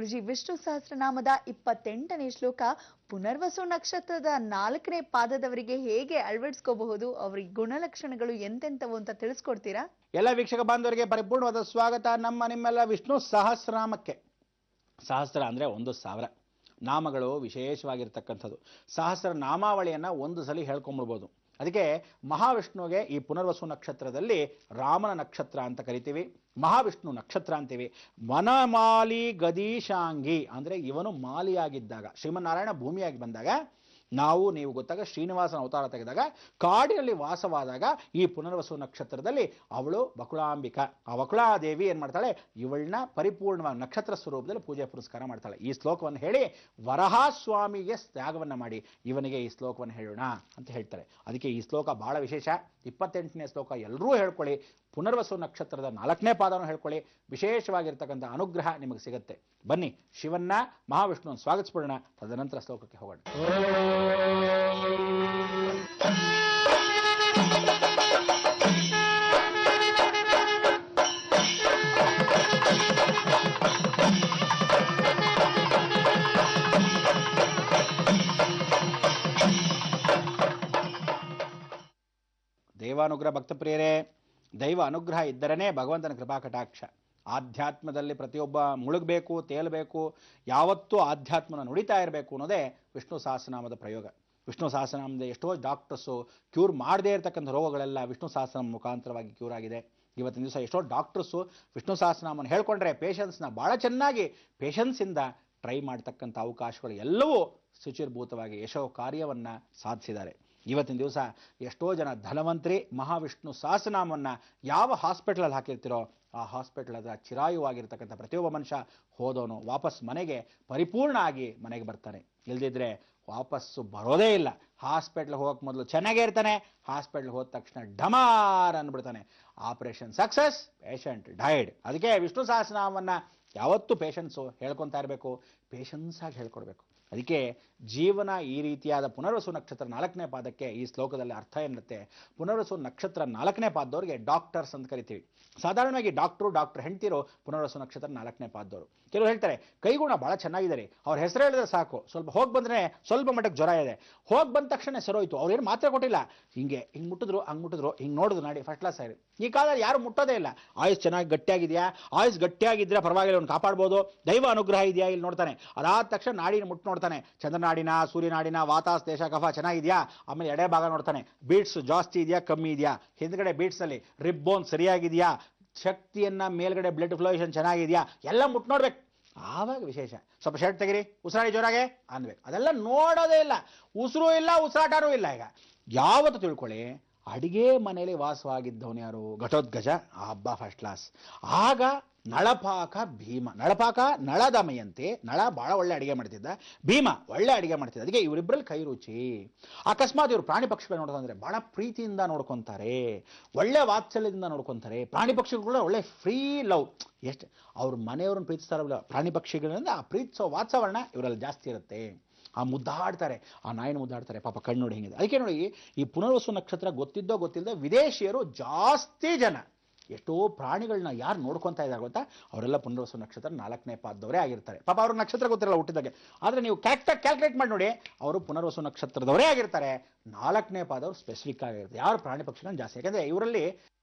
ಗುರುಜಿ, ವಿಷ್ಣು ಸಹಸ್ರನಾಮದ 28ನೇ ಶ್ಲೋಕ ಪುನರ್ವಸು ನಕ್ಷತ್ರದ 4ನೇ ಪಾದದವರಿಗೆ ಹೇಗೆ ಅಳವಡಿಸ್ಕೋಬಹುದು, ಅವರಿಗೆ ಗುಣಲಕ್ಷಣಗಳು ಎಂತೆಂತವು ಅಂತ ತಿಳಿಸ್ಕೊಡ್ತೀರಾ? ಎಲ್ಲ ವೀಕ್ಷಕ ಬಾಂಧವರಿಗೆ ಪರಿಪೂರ್ಣವಾದ ಸ್ವಾಗತ ನಿಮ್ಮೆಲ್ಲ ವಿಷ್ಣು ಸಹಸ್ರನಾಮಕ್ಕೆ. ಸಹಸ್ರ ಅಂದರೆ 1,000 ನಾಮಗಳು ವಿಶೇಷವಾಗಿರ್ತಕ್ಕಂಥದ್ದು. ಸಹಸ್ರ ನಾಮಾವಳಿಯನ್ನು ಒಂದು ಸಲ ಹೇಳ್ಕೊಂಬಿಡ್ಬೋದು. ಅದಕ್ಕೆ ಮಹಾವಿಷ್ಣುವಿಗೆ ಈ ಪುನರ್ವಸು ನಕ್ಷತ್ರದಲ್ಲಿ ರಾಮನ ನಕ್ಷತ್ರ ಅಂತ ಕರಿತೀವಿ, ಮಹಾವಿಷ್ಣು ನಕ್ಷತ್ರ ಅಂತೀವಿ. ವನಮಾಲಿ ಗದೀಶಾಂಗಿ ಅಂದರೆ ಇವನು ಮಾಲಿಯಾಗಿದ್ದಾಗ, ಶ್ರೀಮನ್ನಾರಾಯಣ ಭೂಮಿಯಾಗಿ ಬಂದಾಗ, ನೀವು ಗೊತ್ತಾಗ ಶ್ರೀನಿವಾಸನ ಅವತಾರ ತೆಗೆದಾಗ ಕಾಡಿನಲ್ಲಿ ವಾಸವಾದಾಗ ಈ ಪುನರ್ವಸು ನಕ್ಷತ್ರದಲ್ಲಿ ಅವಳು ಬಕುಳಾಂಬಿಕಾ, ಆ ಬಕುಳಾದೇವಿ ಏನು ಮಾಡ್ತಾಳೆ, ಇವಳನ್ನ ಪರಿಪೂರ್ಣವಾಗಿ ನಕ್ಷತ್ರ ಸ್ವರೂಪದಲ್ಲಿ ಪೂಜೆ ಪುರಸ್ಕಾರ ಮಾಡ್ತಾಳೆ. ಈ ಶ್ಲೋಕವನ್ನು ಹೇಳಿ ವರಹಾಸ್ವಾಮಿಗೆ ತ್ಯಾಗವನ್ನು ಮಾಡಿ ಇವನಿಗೆ ಈ ಶ್ಲೋಕವನ್ನು ಹೇಳೋಣ ಅಂತ ಹೇಳ್ತಾರೆ. ಅದಕ್ಕೆ ಈ ಶ್ಲೋಕ ಬಹಳ ವಿಶೇಷ. 28ನೇ ಶ್ಲೋಕ ಎಲ್ಲರೂ ಹೇಳ್ಕೊಳ್ಳಿ. ಪುನರ್ವಸು ನಕ್ಷತ್ರದ 4ನೇ ಪಾದವನ್ನು ಹೇಳ್ಕೊಳ್ಳಿ. ವಿಶೇಷವಾಗಿರ್ತಕ್ಕಂಥ ಅನುಗ್ರಹ ನಿಮಗೆ ಸಿಗುತ್ತೆ. ಬನ್ನಿ ಶಿವನ್ನ ಮಹಾವಿಷ್ಣುವನ್ನು ಸ್ವಾಗತಿಸ್ಬಿಡೋಣ. ತದನಂತರ ಶ್ಲೋಕಕ್ಕೆ ಹೋಗೋಣ. ದೇವಾನುಗ್ರಹ ಭಕ್ತಪ್ರಿಯರೇ, ದೈವ ಅನುಗ್ರಹ ಇದ್ದರೇ ಭಗವಂತನ ಕೃಪಾ ಕಟಾಕ್ಷ. ಆಧ್ಯಾತ್ಮದಲ್ಲಿ ಪ್ರತಿಯೊಬ್ಬ ಮುಳುಗಬೇಕು, ತೇಲಬೇಕು, ಯಾವತ್ತೂ ಆಧ್ಯಾತ್ಮನ ನುಡಿತಾ ಇರಬೇಕು ಅನ್ನೋದೇ ವಿಷ್ಣು ಸಹಸ್ರನಾಮದ ಪ್ರಯೋಗ. ವಿಷ್ಣು ಸಹಸ್ರನಾಮದ ಎಷ್ಟೋ ಡಾಕ್ಟರ್ಸು ಕ್ಯೂರ್ ಮಾಡದೇ ಇರತಕ್ಕಂಥ ರೋಗಗಳೆಲ್ಲ ವಿಷ್ಣು ಸಹಸ್ರನಾಮ ಮುಖಾಂತರವಾಗಿ ಕ್ಯೂರ್ ಆಗಿದೆ. ಇವತ್ತಿನ ದಿವಸ ಎಷ್ಟೋ ಡಾಕ್ಟರ್ಸು ವಿಷ್ಣು ಸಹಸ್ರನಾಮನ ಹೇಳ್ಕೊಂಡ್ರೆ ಪೇಷನ್ಸ್ನ ಭಾಳ ಚೆನ್ನಾಗಿ ಪೇಷನ್ಸಿಂದ ಟ್ರೈ ಮಾಡ್ತಕ್ಕಂಥ ಅವಕಾಶಗಳು ಎಲ್ಲವೂ ಶುಚಿರ್ಭೂತವಾಗಿ ಯಶೋ ಕಾರ್ಯವನ್ನು ಸಾಧಿಸಿದ್ದಾರೆ. ಇವತ್ತಿನ ದಿವಸ ಎಷ್ಟೋ ಜನ ಧನವಂತರಿ ಮಹಾವಿಷ್ಣು ಸಹಸ್ರನಾಮವನ್ನು ಯಾವ ಹಾಸ್ಪಿಟಲಲ್ಲಿ ಹಾಕಿರ್ತೀರೋ ಆ ಹಾಸ್ಪಿಟಲ್ ಅದರ ಚಿರಾಯುವಾಗಿರ್ತಕ್ಕಂಥ ಪ್ರತಿಯೊಬ್ಬ ಮನುಷ್ಯ ಹೋದವನು ವಾಪಸ್ ಮನೆಗೆ ಪರಿಪೂರ್ಣ ಆಗಿ ಮನೆಗೆ ಬರ್ತಾನೆ. ಇಲ್ದಿದ್ರೆ ವಾಪಸ್ಸು ಬರೋದೇ ಇಲ್ಲ. ಹಾಸ್ಪಿಟ್ಲ್ಗೆ ಹೋಗಕ್ಕೆ ಮೊದಲು ಚೆನ್ನಾಗೇ ಇರ್ತಾನೆ, ಹಾಸ್ಪಿಟ್ಲ್ಗೆ ಹೋದ ತಕ್ಷಣ ಡಮಾರ್ ಅಂದ್ಬಿಡ್ತಾನೆ. Operation success, patient died. ಅದಕ್ಕೆ ವಿಷ್ಣು ಸಹಸ್ರನಾಮವನ್ನು ಯಾವತ್ತೂ ಪೇಷನ್ಸು ಹೇಳ್ಕೊತಾ ಇರಬೇಕು, ಪೇಷನ್ಸಾಗಿ ಹೇಳ್ಕೊಡ್ಬೇಕು. ಅದಕ್ಕೆ ಜೀವನ ಈ ರೀತಿಯಾದ ಪುನರ್ವಸು ನಕ್ಷತ್ರ 4ನೇ ಪಾದಕ್ಕೆ ಈ ಶ್ಲೋಕದಲ್ಲಿ ಅರ್ಥ ಏನಿರುತ್ತೆ, ಪುನರ್ವಸು ನಕ್ಷತ್ರ 4ನೇ ಪಾದದವ್ರಿಗೆ ಡಾಕ್ಟರ್ಸ್ ಅಂತ ಕರಿತೀವಿ. ಸಾಧಾರಣವಾಗಿ ಡಾಕ್ಟರ್ ಹೆಂಡ್ತಿರೋ ಪುನರ್ವಸು ನಕ್ಷತ್ರ 4ನೇ ಪಾದದವರು. ಕೆಲವರು ಹೇಳ್ತಾರೆ ಕೈಗುಣ ಭಾಳ ಚೆನ್ನಾಗಿದ್ದಾರೆ, ಅವ್ರ ಹೆಸರು ಹೇಳಿದ್ರೆ ಸಾಕು, ಸ್ವಲ್ಪ ಹೋಗಿ ಬಂದರೆ ಸ್ವಲ್ಪ ಮಟ್ಟಕ್ಕೆ ಜ್ವರ ಇದೆ, ಹೋಗಿ ಬಂದ ತಕ್ಷಣ ಸರೋಯ್ತು, ಅವ್ರೇನು ಮಾತ್ರೆ ಕೊಟ್ಟಿಲ್ಲ, ಹಿಂಗೆ ಮುಟ್ಟಿದ್ರು ಹಂಗೆ ಮುಟ್ಟಿದ್ರು, ಹಿಂಗೆ ನೋಡಿದ್ರು ನಾಡಿ ಫಸ್ಟ್ ಕ್ಲಾಸ್ ಆಗಿ. ಈ ಕಾಲದಲ್ಲಿ ಯಾರು ಮುಟ್ಟೋದೇ ಇಲ್ಲ. ಆಯುಸ್ ಚೆನ್ನಾಗಿ ಗಟ್ಟಿಯಾಗಿದೆಯಾ, ಆಯುಸ್ ಗಟ್ಟಿಯಾಗಿದ್ದರೆ ಪರವಾಗಿಲ್ಲ, ಅವ್ನು ಕಾಪಾಡ್ಬೋದು, ದೈವ ಅನುಗ್ರಹ ಇದೆಯಾ ಇಲ್ಲಿ ನೋಡ್ತಾನೆ. ಅದಾದ ತಕ್ಷಣ ನಾಡಿನ ಮುಟ್ಟು ನೋಡ್ತಾನೆ, ಚಂದ್ರನಾಡಿನ, ಸೂರ್ಯನಾಡಿನ, ವಾತಾಸ್ ದೇಶ ಕಫ ಚೆನ್ನಾಗಿದೆಯಾ, ಆಮೇಲೆ ಎಡೆ ಭಾಗ ನೋಡ್ತಾನೆ, ಬೀಟ್ಸ್ ಜಾಸ್ತಿ ಇದೆಯಾ ಕಮ್ಮಿ ಇದೆಯಾ, ಹಿಂದ್ಗಡೆ ಬೀಟ್ಸಲ್ಲಿ ರಿಬ್ ಬೋನ್ ಸರಿಯಾಗಿದೆಯಾ, ಶಕ್ತಿಯನ್ನ ಮೇಲ್ಗಡೆ ಬ್ಲಡ್ ಫ್ಲೋಯೇಷನ್ ಚೆನ್ನಾಗಿದೆಯಾ, ಎಲ್ಲ ಮುಟ್ಟು ನೋಡ್ಬೇಕು. ಆವಾಗ ವಿಶೇಷ. ಸ್ವಲ್ಪ ಶರ್ಟ್ ತೆಗಿರಿ, ಉಸಿರಾಡಿ ಜೋರಾಗೆ ಅನ್ಬೇಕು. ಅದೆಲ್ಲ ನೋಡೋದೇ ಇಲ್ಲ, ಉಸಿರು ಇಲ್ಲ, ಉಸಿರಾಟನೂ ಇಲ್ಲ. ಈಗ ಯಾವತ್ತು ತಿಳ್ಕೊಳ್ಳಿ, ಅಡಿಗೆ ಮನೆಯಲ್ಲಿ ವಾಸವಾಗಿದ್ದವನು ಯಾರು, ಘಟೋದ್ಗಜ, ಹಬ್ಬ ಫಸ್ಟ್ ಕ್ಲಾಸ್. ಆಗ ನಳಪಾಕ ಭೀಮ, ನಳಪಾಕ ನಳ ದಮಯಂತಿ, ನಳ ಭಾಳ ಒಳ್ಳೆ ಅಡಿಗೆ ಮಾಡ್ತಿದ್ದ, ಭೀಮ ಒಳ್ಳೆ ಅಡಿಗೆ ಮಾಡ್ತಿದ್ದ. ಅದಕ್ಕೆ ಇವರಿಬ್ಬರಲ್ಲಿ ಕೈ ರುಚಿ. ಅಕಸ್ಮಾತ್ ಇವರು ಪ್ರಾಣಿ ಪಕ್ಷಿಗಳು ನೋಡ್ಕೊಂಡ್ರೆ ಭಾಳ ಪ್ರೀತಿಯಿಂದ ನೋಡ್ಕೊತಾರೆ, ಒಳ್ಳೆ ವಾತ್ಸಲ್ಯದಿಂದ ನೋಡ್ಕೊತಾರೆ. ಪ್ರಾಣಿ ಪಕ್ಷಿಗಳು ಒಳ್ಳೆ ಫ್ರೀ ಲವ್, ಎಷ್ಟು ಅವ್ರ ಮನೆಯವ್ರನ್ನ ಪ್ರೀತಿಸ್ತಾರಲ್ಲ ಪ್ರಾಣಿ ಪಕ್ಷಿಗಳಿಂದ ಆ ಪ್ರೀತಿಸೋ ವಾತಾವರಣ ಇವರಲ್ಲಿ ಜಾಸ್ತಿ ಇರುತ್ತೆ. ಆ ಮುದ್ದಾಡ್ತಾರೆ, ಆ ನಾಯಿನ ಮುದ್ದಾಡ್ತಾರೆ, ಪಾಪ ಕಣ್ಣು ನೋಡಿ ಹೆಂಗಿದೆ. ಅದಕ್ಕೆ ನೋಡಿ, ಈ ಪುನರ್ವಸು ನಕ್ಷತ್ರ ಗೊತ್ತಿದ್ದೋ ಗೊತ್ತಿಲ್ಲದೆ ವಿದೇಶಿಯರು ಜಾಸ್ತಿ ಜನ ಎಷ್ಟೋ ಪ್ರಾಣಿಗಳನ್ನ ಯಾರು ನೋಡ್ಕೊತಾ ಇದ್ದಾರೆ ಗೊತ್ತಾ, ಅವರೆಲ್ಲ ಪುನರ್ವಸು ನಕ್ಷತ್ರ 4ನೇ ಪಾದದವರೇ ಆಗಿರ್ತಾರೆ. ಪಾಪ ಅವ್ರ ನಕ್ಷತ್ರ ಗೊತ್ತಿರಲ್ಲ ಹುಟ್ಟಿದಾಗೆ, ಆದರೆ ನೀವು ಕರೆಕ್ಟಾಗಿ ಕ್ಯಾಲ್ಕುಲೇಟ್ ಮಾಡಿ ನೋಡಿ, ಅವರು ಪುನರ್ವಸು ನಕ್ಷತ್ರದವರೇ ಆಗಿರ್ತಾರೆ. 4ನೇ ಪಾದವರು ಸ್ಪೆಸಿಫಿಕ್ ಆಗಿರುತ್ತೆ. ಯಾರು ಪ್ರಾಣಿ ಪಕ್ಷಿಗಳನ್ನ ಜಾಸ್ತಿ, ಯಾಕೆಂದರೆ ಇವರಲ್ಲಿ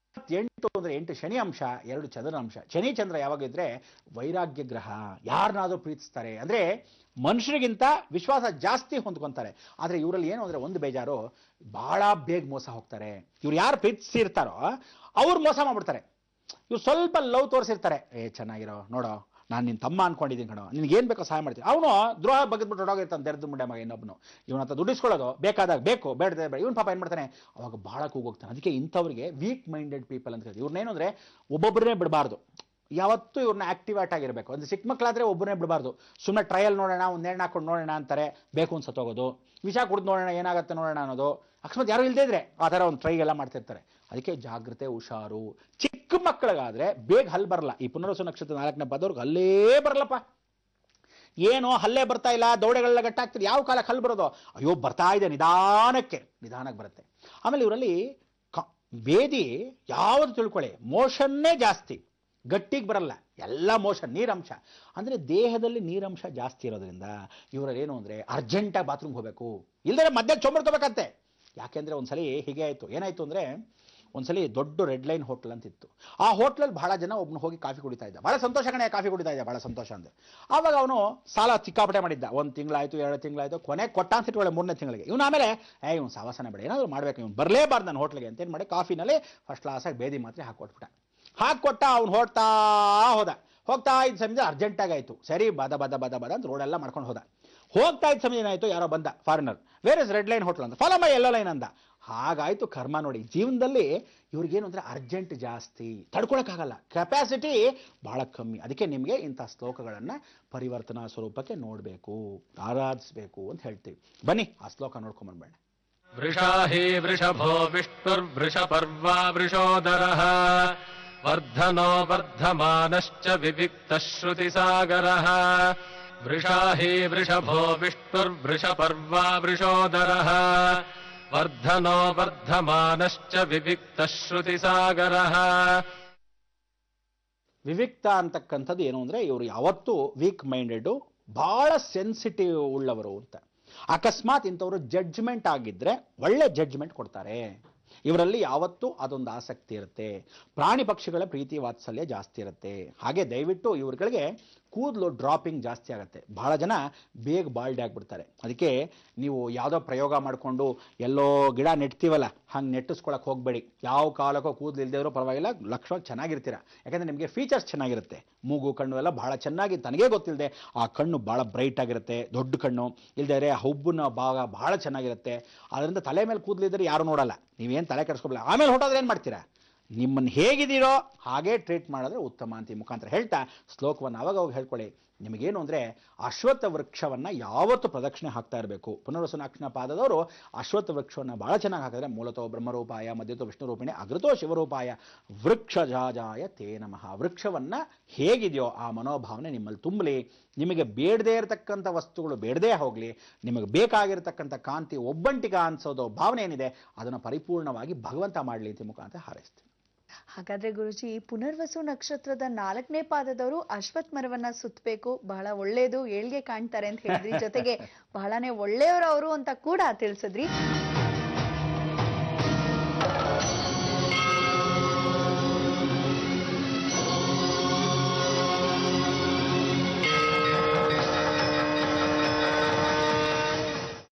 8 ಅಂದರೆ 8 ಶನಿ ಅಂಶ, 2 ಚಂದ್ರನ ಅಂಶ. ಶನಿ ಚಂದ್ರ ಯಾವಾಗಿದ್ರೆ ವೈರಾಗ್ಯ ಗ್ರಹ, ಯಾರನ್ನಾದರೂ ಪ್ರೀತಿಸ್ತಾರೆ ಅಂದರೆ ಮನುಷ್ಯರಿಗಿಂತ ವಿಶ್ವಾಸ ಜಾಸ್ತಿ ಹೊಂದ್ಕೊತಾರೆ. ಆದರೆ ಇವರಲ್ಲಿ ಏನು ಅಂದರೆ ಒಂದು ಬೇಜಾರು, ಭಾಳ ಬೇಗ ಮೋಸ ಹೋಗ್ತಾರೆ. ಇವ್ರು ಯಾರು ಪ್ರೀತಿಸಿರ್ತಾರೋ ಅವ್ರು ಮೋಸ ಮಾಡ್ಬಿಡ್ತಾರೆ. ಇವ್ರು ಸ್ವಲ್ಪ ಲವ್ ತೋರಿಸಿರ್ತಾರೆ, ಚೆನ್ನಾಗಿರೋ ನೋಡೋ, ನಾನು ನಿನ್ನ ತಮ್ಮ ಅನ್ಕೊಂಡಿದ್ದೀನಿ ಕಣೋ, ನಿನ್ಗೇನು ಬೇಕೋ ಸಹಾಯ ಮಾಡ್ತೀನಿ. ಅವನು ದ್ರೋಹ ಬಗೆದ್ಬಿಟ್ಟು ಹೊಡೋಗಿರ್ತಾನೆ, ದೆರೆದು ಮುಂಡೆ ಮಗ ಇನ್ನೊಬ್ಬನು. ಇವನ ಹತ್ರ ದುಡ್ಡಿಸ್ಕೊಳ್ಳೋದು, ಬೇಕಾದಾಗ ಬೇಕು, ಬೇಡದೆ ಬೇಡ. ಇವನು ಪಾಪ ಏನು ಮಾಡ್ತಾನೆ, ಅವಾಗ ಭಾಳ ಕೂಗೋಗ್ತಾನೆ. ಅದಕ್ಕೆ ಇಂಥವ್ರಿಗೆ ವೀಕ್ ಮೈಂಡೆಡ್ ಪೀಪಲ್ ಅಂತ ಹೇಳ್ತೀವಿ. ಇವ್ರನ್ನೇನು ಅಂದರೆ ಒಬ್ಬೊಬ್ಬರನ್ನೇ ಬಿಡಬಾರ್ದು, ಯಾವತ್ತೂ ಇವ್ರನ್ನ ಆಕ್ಟಿವೇಟ್ ಆಗಿರಬೇಕು. ಒಂದು ಚಿಕ್ಕ ಮಕ್ಕಳಾದರೆ ಒಬ್ಬರನ್ನೇ ಬಿಡಬಾರ್ದು. ಸುಮ್ಮನೆ ಟ್ರಯಲ್ ನೋಡೋಣ, ಒಂದು ನೇಣು ಹಾಕೊಂಡು ನೋಡೋಣ ಅಂತಾರೆ, ಬೇಕು ಅಂತ ಸತ್ತೋಗೋದು, ವಿಷ ಕುಡಿದು ನೋಡೋಣ ಏನಾಗುತ್ತೆ ನೋಡೋಣ ಅನ್ನೋದು. ಅಕಸ್ಮಾತ್ ಯಾರು ಇಲ್ಲದೇ ಇದ್ರೆ ಆ ಥರ ಒಂದು ಟ್ರೈ ಎಲ್ಲ ಮಾಡ್ತಿರ್ತಾರೆ. ಅದಕ್ಕೆ ಜಾಗ್ರತೆ, ಹುಷಾರು. ಚಿಕ್ಕ ಮಕ್ಕಳಿಗಾದರೆ ಬೇಗ ಹಲ್ಲು ಬರಲ್ಲ. ಈ ಪುನರ್ವಸು ನಕ್ಷತ್ರ 4ನೇ ಪಾದವ್ರಿಗೆ ಹಲ್ಲೇ ಬರಲ್ಲಪ್ಪ. ಏನೋ ಹಲ್ಲೇ ಬರ್ತಾ ಇಲ್ಲ, ದೌಡೆಗಳೆಲ್ಲ ಗಟ್ಟಾಗ್ತದೆ, ಯಾವ ಕಾಲಕ್ಕೆ ಹಲ್ಲು ಬರೋದು, ಅಯ್ಯೋ ಬರ್ತಾ ಇದೆ, ನಿಧಾನಕ್ಕೆ ಬರುತ್ತೆ. ಆಮೇಲೆ ಇವರಲ್ಲಿ ಬೇದಿ ಯಾವುದು ತಿಳ್ಕೊಳ್ಳಿ, ಮೋಷನ್ನೇ ಜಾಸ್ತಿ, ಗಟ್ಟಿಗೆ ಬರಲ್ಲ. ಎಲ್ಲ ಮೋಷನ್ ನೀರಂಶ. ಅಂದರೆ ದೇಹದಲ್ಲಿ ನೀರಂಶ ಜಾಸ್ತಿ ಇರೋದ್ರಿಂದ ಇವರಲ್ಲಿ ಏನು ಅಂದರೆ ಅರ್ಜೆಂಟಾಗಿ ಬಾತ್ರೂಮ್ಗೆ ಹೋಗಬೇಕು, ಇಲ್ಲದ್ರೆ ಮಧ್ಯೆ ಚೊಂಬರ್ಕೋಬೇಕಂತೆ. ಯಾಕೆಂದರೆ ಒಂದ್ಸಲಿ ಹೀಗೆ ಆಯಿತು. ಏನಾಯಿತು ಅಂದರೆ ಒಂದ್ಸಲಿ ದೊಡ್ಡ ರೆಡ್ ಲೈನ್ ಹೋಟ್ಲ್ ಅಂತಿತ್ತು. ಆ ಹೋಟ್ಲಲ್ಲಿ ಬಹಳ ಜನ ಒಬ್ಬನು ಹೋಗಿ ಕಾಫಿ ಕುಡಿತಾ ಇದ್ದ. ಭಾಳ ಸಂತೋಷ ಕಣೆ, ಕಾಫಿ ಕುಡಿತಾ ಇದ್ದ, ಭಾಳ ಸಂತೋಷ ಅಂದೆ. ಆವಾಗ ಅವನು ಸಾಲ ಸಿಕ್ಕಾಪಟ್ಟೆ ಮಾಡಿದ್ದ. 1 ತಿಂಗಳಾಯಿತು, 2 ತಿಂಗಳಾಯಿತು, ಕೊನೆ ಕೊಟ್ಟ ಅಂತ ಇಟ್ಕೊಳ್ಳೆ 3ನೇ ತಿಂಗಳಿಗೆ. ಇವನು ಆಮೇಲೆ ಇವ್ನು ಸಾವಾಸನೆ ಬೇಡ, ಏನಾದರೂ ಮಾಡಬೇಕು, ಇವ್ನು ಬರಲೇಬಾರ್ದು ನನ್ನ ಹೋಟ್ಲಿಗೆ ಅಂತ ಏನು ಮಾಡಿ ಕಾಫಿನಲ್ಲಿ ಫಸ್ಟ್ ಕ್ಲಾಸಾಗಿ ಬೇದಿ ಮಾತ್ರೆ ಹಾಕ್ಕೊಟ್ಟ. ಅವ್ನು ಹೋಗ್ತಾ ಇದ್ದ ಸಮಯ ಅರ್ಜೆಂಟಾಗಿ ಆಯಿತು. ಸರಿ ಬದ ಅಂತ ರೋಡೆಲ್ಲ ಮಾಡ್ಕೊಂಡು ಹೋಗ್ತಾ ಇದ್ದ ಸಮಯ ಏನಾಯಿತು, ಯಾರೋ ಬಂದ foreigner, where is red line hotel ಅಂತ, ಫಾಲೋ ಮೈ ಯೆಲ್ಲೋ ಲೈನ್ ಅಂದ. ಹಾಗಾಯಿತು ಕರ್ಮ ನೋಡಿ. ಜೀವನದಲ್ಲಿ ಇವ್ರಿಗೇನು ಅಂದರೆ ಅರ್ಜೆಂಟ್ ಜಾಸ್ತಿ, ತಡ್ಕೊಳಕ್ಕಾಗಲ್ಲ, ಕೆಪಾಸಿಟಿ ಭಾಳ ಕಮ್ಮಿ. ಅದಕ್ಕೆ ನಿಮಗೆ ಇಂಥ ಶ್ಲೋಕಗಳನ್ನು ಪರಿವರ್ತನಾ ಸ್ವರೂಪಕ್ಕೆ ನೋಡಬೇಕು, ಆರಾಧಿಸಬೇಕು ಅಂತ ಹೇಳ್ತೀವಿ. ಬನ್ನಿ ಆ ಶ್ಲೋಕ ನೋಡ್ಕೊಂಬಂದ್ಬೇಡ. ವೃಷಾಹಿ ವೃಷಭೋ ವಿಷ್ಣುರ್ವೃಷಪರ್ವಾ ವೃಷೋದರಃ ವರ್ಧನೋ ವರ್ಧಮಾನಶ್ಚ ವಿವಿಕ್ತಃ ಶ್ರುತಿಸಾಗರಃ. ವೃಷಾಹಿ ವೃಷಭೋ ವಿಷ್ಣುರ್ವೃಷಪರ್ವಾ ವೃಷೋದರಃ ವರ್ಧನೋ ವರ್ಧಮಾನಶ್ಚ ವಿವಿಕ್ತಃ ಶ್ರುತಿಸಾಗರಃ. ವಿವಿಕ್ತ ಅಂತಕ್ಕಂಥದ್ದು ಏನು ಅಂದರೆ ಇವರು ಯಾವತ್ತೂ ವೀಕ್ ಮೈಂಡೆಡು, ಭಾಳ ಸೆನ್ಸಿಟಿವ್ ಉಳ್ಳವರು ಅಂತ. ಅಕಸ್ಮಾತ್ ಇಂಥವರು ಜಡ್ಜ್ಮೆಂಟ್ ಆಗಿದ್ದರೆ ಒಳ್ಳೆ ಜಡ್ಜ್ಮೆಂಟ್ ಕೊಡ್ತಾರೆ. ಇವರಲ್ಲಿ ಯಾವತ್ತೂ ಅದೊಂದು ಆಸಕ್ತಿ ಇರುತ್ತೆ. ಪ್ರಾಣಿ ಪಕ್ಷಿಗಳ ಪ್ರೀತಿ ವಾತ್ಸಲ್ಯ ಜಾಸ್ತಿ ಇರುತ್ತೆ. ಹಾಗೆ ದಯವಿಟ್ಟು ಇವ್ರುಗಳಿಗೆ ಕೂದಲು ಡ್ರಾಪಿಂಗ್ ಜಾಸ್ತಿ ಆಗುತ್ತೆ. ಭಾಳ ಜನ ಬೇಗ ಬಾಲ್ಡಿ ಆಗಿಬಿಡ್ತಾರೆ. ಅದಕ್ಕೆ ನೀವು ಯಾವುದೋ ಪ್ರಯೋಗ ಮಾಡಿಕೊಂಡು ಎಲ್ಲೋ ಗಿಡ ನೆಟ್ತೀವಲ್ಲ, ಹಂಗೆ ನೆಟ್ಟಿಸ್ಕೊಳಕ್ಕೆ ಹೋಗಬೇಡಿ. ಯಾವ ಕಾಲಕ್ಕೋ ಕೂದಲು ಇಲ್ಲದೆ ಇರೋ ಪರವಾಗಿಲ್ಲ, ಲಕ್ಷಣ ಚೆನ್ನಾಗಿರ್ತೀರ. ಯಾಕಂದರೆ ನಿಮಗೆ ಫೀಚರ್ಸ್ ಚೆನ್ನಾಗಿರುತ್ತೆ. ಮೂಗು ಕಣ್ಣು ಎಲ್ಲ ಭಾಳ ಚೆನ್ನಾಗಿ, ತನಗೇ ಗೊತ್ತಿಲ್ಲದೆ ಆ ಕಣ್ಣು ಭಾಳ ಬ್ರೈಟ್ ಆಗಿರುತ್ತೆ, ದೊಡ್ಡ ಕಣ್ಣು ಇಲ್ಲದೆ ಹುಬ್ಬನ ಭಾಗ ಭಾಳ ಚೆನ್ನಾಗಿರುತ್ತೆ. ಅದರಿಂದ ತಲೆ ಮೇಲೆ ಕೂದಲಿದ್ದರೆ ಯಾರು ನೋಡಲ್ಲ, ನೀವೇನು ತಲೆ ಕೆಡಿಸ್ಕೊಬಲ್ಲ. ಆಮೇಲೆ ಹೊಟ್ಟೋದ್ರೆ ಏನು ಮಾಡ್ತೀರಾ? ನಿಮ್ಮನ್ನು ಹೇಗಿದ್ದೀರೋ ಹಾಗೇ ಟ್ರೀಟ್ ಮಾಡಿದ್ರೆ ಉತ್ತಮ ಅಂತ ಈ ಮುಖಾಂತರ ಹೇಳ್ತಾ ಶ್ಲೋಕವನ್ನು ಅವಾಗ ಹೇಳ್ಕೊಳ್ಳಿ. ನಿಮಗೇನು ಅಂದರೆ ಅಶ್ವತ್ಥ ವೃಕ್ಷವನ್ನು ಯಾವತ್ತೂ ಪ್ರದಕ್ಷಿಣೆ ಹಾಕ್ತಾ ಇರಬೇಕು. ಪುನರ್ವಸನಾಕ್ಷಣ ಪಾದದವರು ಅಶ್ವತ್ಥ ವೃಕ್ಷವನ್ನು ಭಾಳ ಚೆನ್ನಾಗಿ ಹಾಕಿದ್ರೆ, ಮೂಲತೋ ಬ್ರಹ್ಮರೂಪಾಯ ಮಧ್ಯತೋ ವಿಷ್ಣು ರೂಪಿಣಿ ಅಗ್ರತೋ ಶಿವರೂಪಾಯ ವೃಕ್ಷಜಾಜಾಯ ತೇ ನಮಃ. ವೃಕ್ಷವನ್ನು ಹೇಗಿದೆಯೋ ಆ ಮನೋಭಾವನೆ ನಿಮ್ಮಲ್ಲಿ ತುಂಬಲಿ. ನಿಮಗೆ ಬೇಡದೇ ಇರತಕ್ಕಂಥ ವಸ್ತುಗಳು ಬೇಡದೇ ಹೋಗಲಿ. ನಿಮಗೆ ಬೇಕಾಗಿರತಕ್ಕಂಥ ಕಾಂತಿ ಒಬ್ಬಂಟಿಗ ಅನ್ಸೋದು ಭಾವನೆ ಏನಿದೆ ಅದನ್ನು ಪರಿಪೂರ್ಣವಾಗಿ ಭಗವಂತ ಮಾಡಲಿ ಅಂತ ಮುಖಾಂತರ ಹಾರೈಸ್ತೀನಿ. ಹಾಗಾದ್ರೆ ಗುರುಜಿ, ಪುನರ್ವಸು ನಕ್ಷತ್ರದ 4ನೇ ಪಾದದವರು ಅಶ್ವತ್ಥ ಮರವನ್ನ ಸುತ್ತಬೇಕು, ಬಹಳ ಒಳ್ಳೇದು, ಏಳ್ಗೆ ಕಾಣ್ತಾರೆ ಅಂತ ಹೇಳಿದ್ರಿ. ಜೊತೆಗೆ ಬಹಳನೇ ಒಳ್ಳೆಯವರು ಅವರು ಅಂತ ಕೂಡ ತಿಳಿಸಿದ್ರಿ.